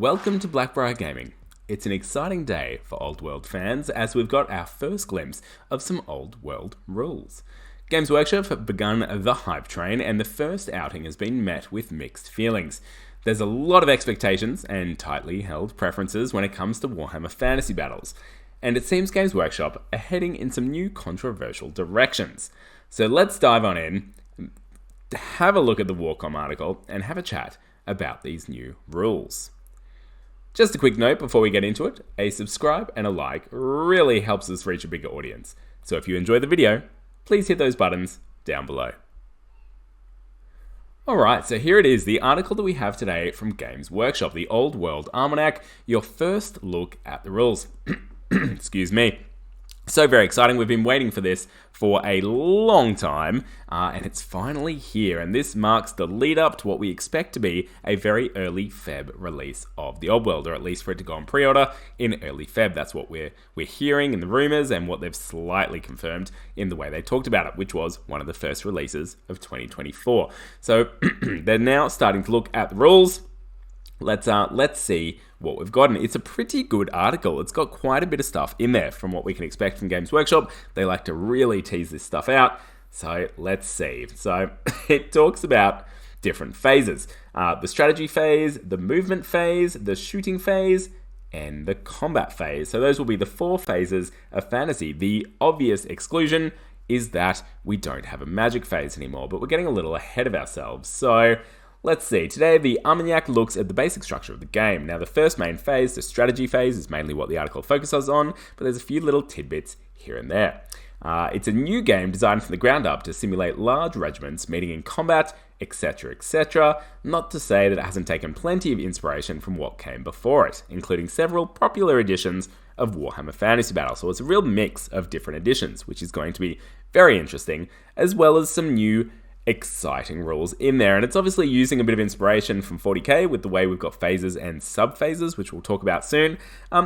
Welcome to Blackbriar Gaming. It's an exciting day for Old World fans as we've got our first glimpse of some Old World rules. Games Workshop have begun the hype train and the first outing has been met with mixed feelings. There's a lot of expectations and tightly held preferences when it comes to Warhammer Fantasy Battles, and it seems Games Workshop are heading in some new controversial directions. So let's dive on in, have a look at the WarCom article, and have a chat about these new rules. Just a quick note before we get into it, a subscribe and a like really helps us reach a bigger audience. So if you enjoy the video, please hit those buttons down below. Alright, so here it is, the article that we have today from Games Workshop, the Old World Almanac, your first look at the rules. Excuse me. So very exciting, we've been waiting for this for a long time, and it's finally here, and this marks the lead up to what we expect to be a very early Feb release of the Old World, or at least for it to go on pre-order in early Feb. That's what we're hearing in the rumours, and what they've slightly confirmed in the way they talked about it, which was one of the first releases of 2024. So they're now starting to look at the rules. Let's see what we've gotten. It's a pretty good article. It's got quite a bit of stuff in there from what we can expect from Games Workshop. They like to really tease this stuff out. So let's see. So it talks about different phases. The strategy phase, the movement phase, the shooting phase, and the combat phase. So those will be the four phases of fantasy. The obvious exclusion is that we don't have a magic phase anymore, but we're getting a little ahead of ourselves. So let's see. Today, the Almanac looks at the basic structure of the game. Now, the first main phase, the strategy phase, is mainly what the article focuses on, but there's a few little tidbits here and there. It's a new game designed from the ground up to simulate large regiments meeting in combat, etc., etc. Not to say that it hasn't taken plenty of inspiration from what came before it, including several popular editions of Warhammer Fantasy Battles. So it's a real mix of different editions, which is going to be very interesting, as well as some new exciting rules in there. And it's obviously using a bit of inspiration from 40k with the way we've got phases and sub-phases, which we'll talk about soon,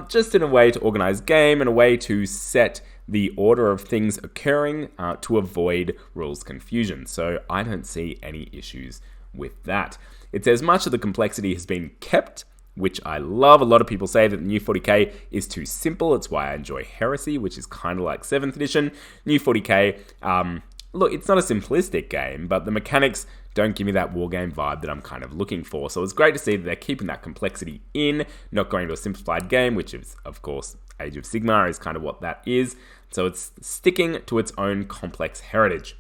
just in a way to organize game and a way to set the order of things occurring to avoid rules confusion. So I don't see any issues with that. It says much of the complexity has been kept, which I love. A lot of people say that the new 40k is too simple. It's why I enjoy Heresy, which is kind of like 7th edition. New 40k, look, it's not a simplistic game, but the mechanics don't give me that wargame vibe that I'm kind of looking for. So it's great to see that they're keeping that complexity in, not going to a simplified game, which is, of course, Age of Sigmar is kind of what that is. So it's sticking to its own complex heritage.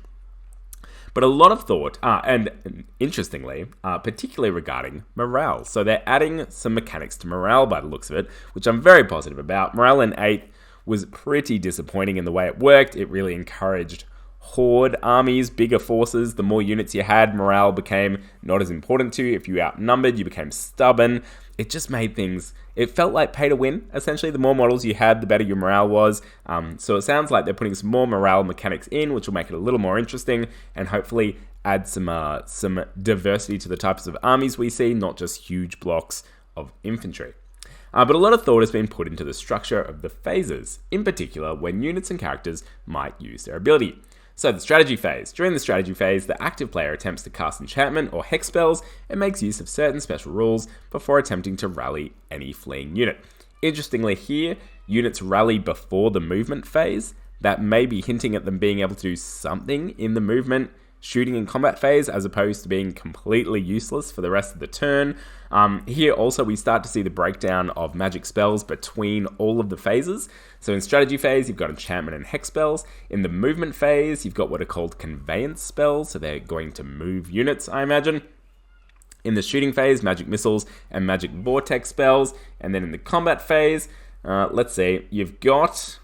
But a lot of thought, and interestingly, particularly regarding morale. So they're adding some mechanics to morale by the looks of it, which I'm very positive about. Morale in 8 was pretty disappointing in the way it worked. It really encouraged horde armies, bigger forces. The more units you had, morale became not as important to you. If you outnumbered, you became stubborn. It just made things, it felt like pay to win. Essentially, the more models you had, the better your morale was. So it sounds like they're putting some more morale mechanics in, which will make it a little more interesting and hopefully add some diversity to the types of armies we see, not just huge blocks of infantry. But a lot of thought has been put into the structure of the phases, in particular when units and characters might use their ability. So the strategy phase. During the strategy phase, the active player attempts to cast enchantment or hex spells and makes use of certain special rules before attempting to rally any fleeing unit. Interestingly here, units rally before the movement phase. That may be hinting at them being able to do something in the movement, shooting and combat phase, as opposed to being completely useless for the rest of the turn. Here also we start to see the breakdown of magic spells between all of the phases. So in strategy phase, you've got enchantment and hex spells. In the movement phase, you've got what are called conveyance spells, so they're going to move units, I imagine. In the shooting phase, magic missiles and magic vortex spells. And then in the combat phase, let's see, you've got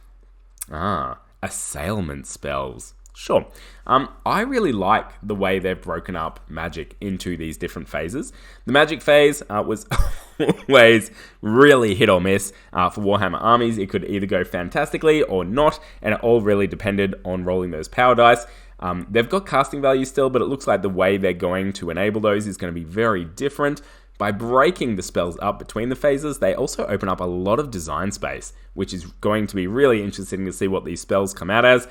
assailment spells. Sure. I really like the way they've broken up magic into these different phases. The magic phase was always really hit or miss for Warhammer armies. It could either go fantastically or not, and it all really depended on rolling those power dice. They've got casting value still, but it looks like the way they're going to enable those is going to be very different. By breaking the spells up between the phases, they also open up a lot of design space, which is going to be really interesting to see what these spells come out as.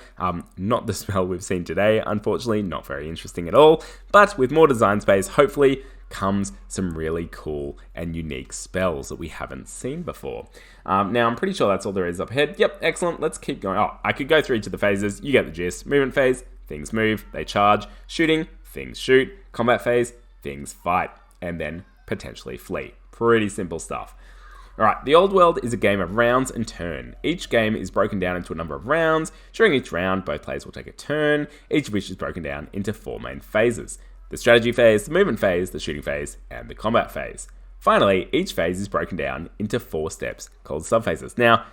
Not the spell we've seen today, unfortunately, not very interesting at all. But with more design space, hopefully comes some really cool and unique spells that we haven't seen before. Now, I'm pretty sure that's all there is up ahead. Yep, excellent. Let's keep going. Oh, I could go through each of the phases. You get the gist. Movement phase, things move, they charge. Shooting, things shoot. Combat phase, things fight. And then potentially flee. Pretty simple stuff. Alright, the old world is a game of rounds and turn. Each game is broken down into a number of rounds. During each round, both players will take a turn, each of which is broken down into 4 main phases. The strategy phase, the movement phase, the shooting phase, and the combat phase. Finally, each phase is broken down into 4 steps called subphases. Now,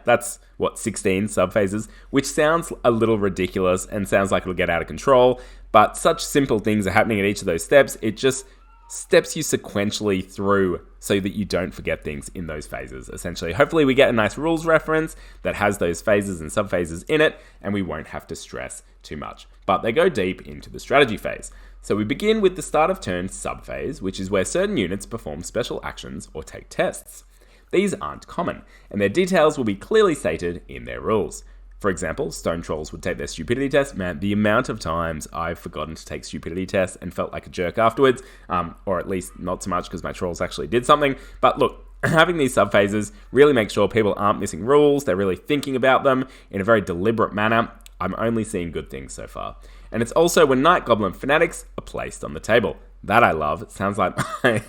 that's 16 subphases, which sounds a little ridiculous and sounds like it'll get out of control, but such simple things are happening at each of those steps, it just steps you sequentially through so that you don't forget things in those phases, essentially. Hopefully we get a nice rules reference that has those phases and subphases in it, and we won't have to stress too much. But they go deep into the strategy phase. So we begin with the start of turn subphase, which is where certain units perform special actions or take tests. These aren't common, and their details will be clearly stated in their rules. For example, stone trolls would take their stupidity test. Man, the amount of times I've forgotten to take stupidity tests and felt like a jerk afterwards, or at least not so much because my trolls actually did something. But look, having these subphases really makes sure people aren't missing rules. They're really thinking about them in a very deliberate manner. I'm only seeing good things so far. And it's also when Night Goblin fanatics are placed on the table. That I love. It sounds like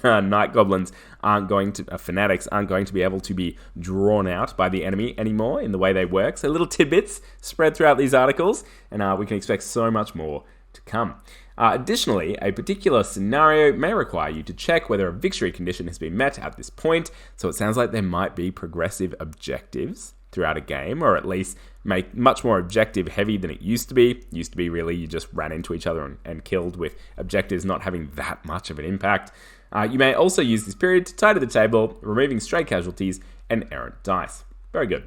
Night Goblins fanatics aren't going to be able to be drawn out by the enemy anymore in the way they work. So little tidbits spread throughout these articles, and we can expect so much more to come. Additionally, a particular scenario may require you to check whether a victory condition has been met at this point. So it sounds like there might be progressive objectives throughout a game, or at least make much more objective heavy than it used to be. It used to be really you just ran into each other and killed, with objectives not having that much of an impact. You may also use this period to tie to the table, removing stray casualties and errant dice. Very good.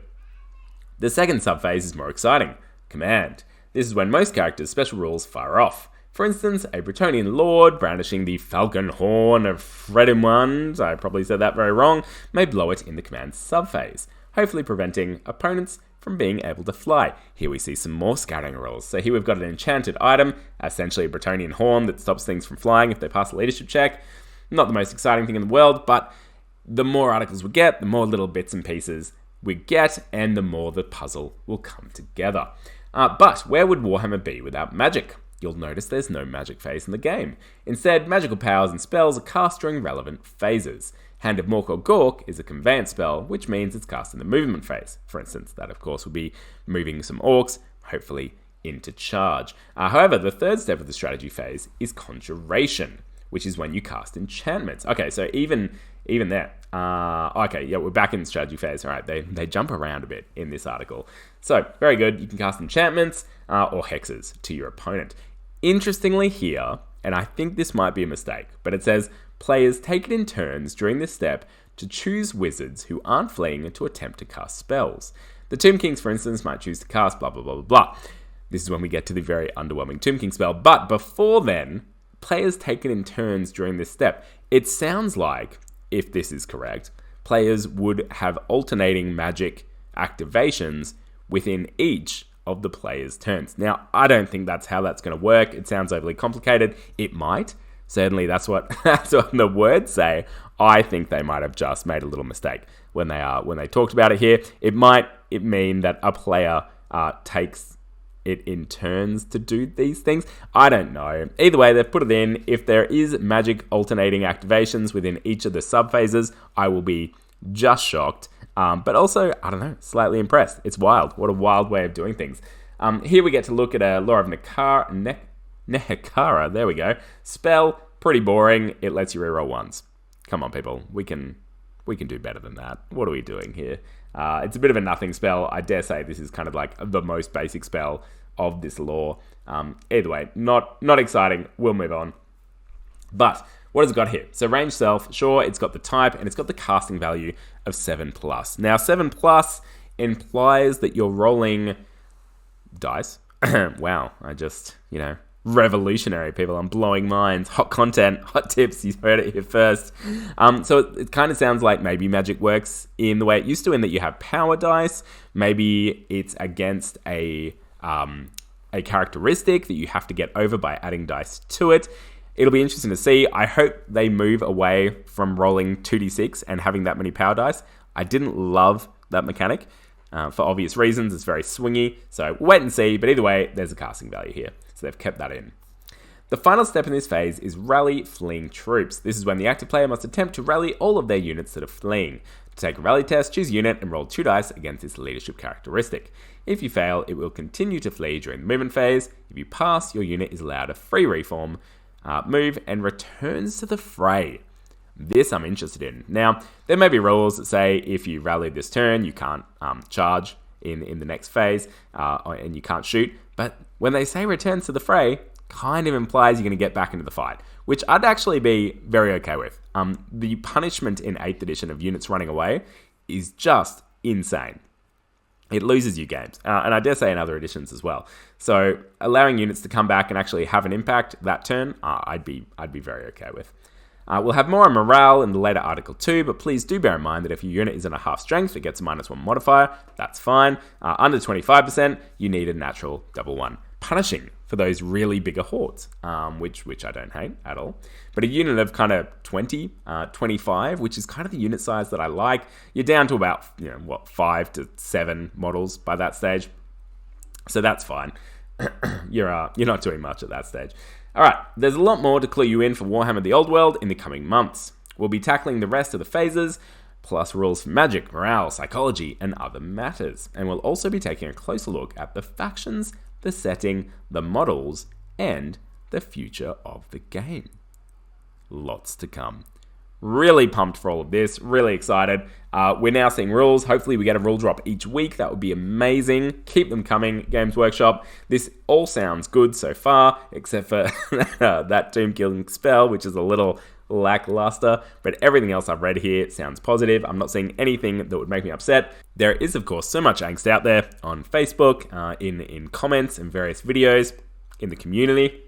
The second subphase is more exciting. Command. This is when most characters' special rules fire off. For instance, a Bretonnian lord brandishing the falcon horn of Fredimund, I probably said that very wrong, may blow it in the command subphase, hopefully preventing opponents from being able to fly. Here we see some more scouting rules. So here we've got an enchanted item, essentially a Bretonnian horn that stops things from flying if they pass a leadership check. Not the most exciting thing in the world, but the more articles we get, the more little bits and pieces we get, and the more the puzzle will come together. But where would Warhammer be without magic? You'll notice there's no magic phase in the game. Instead, magical powers and spells are cast during relevant phases. Hand of Mork or Gork is a conveyance spell, which means it's cast in the movement phase. For instance, that of course would be moving some orcs, hopefully into charge. However, the third step of the strategy phase is Conjuration, which is when you cast enchantments. Okay, so even there. Okay, yeah, we're back in the strategy phase. All right, they jump around a bit in this article. So, very good. You can cast enchantments or hexes to your opponent. Interestingly here, and I think this might be a mistake, but it says, players take it in turns during this step to choose wizards who aren't fleeing to attempt to cast spells. The Tomb Kings, for instance, might choose to cast blah, blah, blah, blah, blah. This is when we get to the very underwhelming Tomb King spell. But before then, players take it in turns during this step. It sounds like, if this is correct, players would have alternating magic activations within each of the players' turns. Now, I don't think that's how that's going to work. It sounds overly complicated. It might. Certainly, that's what the words say. I think they might have just made a little mistake when they talked about it here. It mean that a player takes it in turns to do these things. I don't know. Either way, they've put it in. If there is magic alternating activations within each of the subphases, I will be just shocked. But also, I don't know, slightly impressed. It's wild. What a wild way of doing things. Here we get to look at a Law of Nehekara. There we go. Spell, pretty boring. It lets you reroll ones. Come on, people. We can do better than that. What are we doing here? It's a bit of a nothing spell. I dare say this is kind of like the most basic spell of this lore. Either way, not exciting. We'll move on. But what has it got here? So range self, sure, it's got the type and it's got the casting value of 7+. Now 7+ implies that you're rolling dice. Wow, I just, revolutionary, people. I'm blowing minds. Hot content, hot tips. You heard it here first. So it kind of sounds like maybe magic works in the way it used to, in that you have power dice. Maybe it's against a characteristic that you have to get over by adding dice to it. It'll be interesting to see. I hope they move away from rolling 2d6 and having that many power dice. I didn't love that mechanic. For obvious reasons, it's very swingy. So we'll wait and see, but either way, there's a casting value here. So they've kept that in. The final step in this phase is rally fleeing troops. This is when the active player must attempt to rally all of their units that are fleeing. To take a rally test, choose unit and roll 2 dice against this leadership characteristic. If you fail, it will continue to flee during the movement phase. If you pass, your unit is allowed a free reform, move, and returns to the fray. This I'm interested in. Now, there may be rules that say if you rally this turn, you can't charge in the next phase, and you can't shoot. But when they say returns to the fray, kind of implies you're going to get back into the fight, which I'd actually be very okay with. The punishment in 8th edition of units running away is just insane. It loses you games, and I dare say in other editions as well. So allowing units to come back and actually have an impact that turn, I'd be very okay with. We'll have more on morale in the later Article 2, but please do bear in mind that if your unit is in a half strength, it gets a -1 modifier. That's fine. Under 25%, you need a natural +1. Punishing for those really bigger hordes, which I don't hate at all. But a unit of kind of 20, 25, which is kind of the unit size that I like, you're down to about 5 to 7 models by that stage. So that's fine. You're not doing much at that stage. All right, there's a lot more to clue you in for Warhammer the Old World in the coming months. We'll be tackling the rest of the phases, plus rules for magic, morale, psychology, and other matters. And we'll also be taking a closer look at the factions, the setting, the models, and the future of the game. Lots to come. Really pumped for all of this, really excited. We're now seeing rules. Hopefully we get a rule drop each week. That would be amazing. Keep them coming, Games Workshop. This all sounds good so far, except for that Doom Killing spell, which is a little lackluster, but everything else I've read here sounds positive. I'm not seeing anything that would make me upset. There is, of course, so much angst out there on Facebook, in comments and various videos, in the community.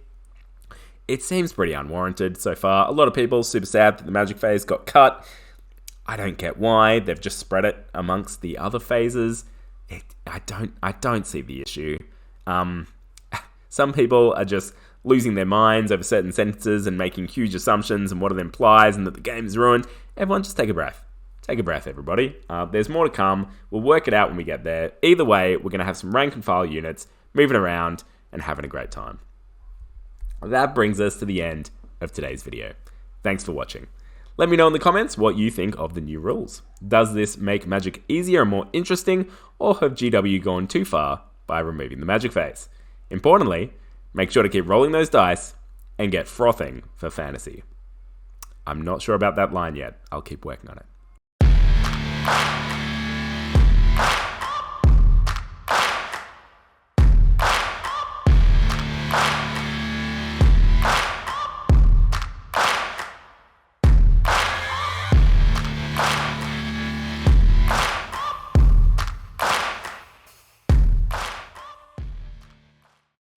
It seems pretty unwarranted so far. A lot of people super sad that the magic phase got cut. I don't get why. They've just spread it amongst the other phases. I don't see the issue. Some people are just losing their minds over certain sentences and making huge assumptions and what it implies and that the game is ruined. Everyone just take a breath. Take a breath, everybody. There's more to come. We'll work it out when we get there. Either way, we're going to have some rank and file units moving around and having a great time. That brings us to the end of today's video. Thanks for watching. Let me know in the comments what you think of the new rules. Does this make Magic easier and more interesting, or have GW gone too far by removing the magic phase? Importantly, make sure to keep rolling those dice and get frothing for fantasy. I'm not sure about that line yet. I'll keep working on it.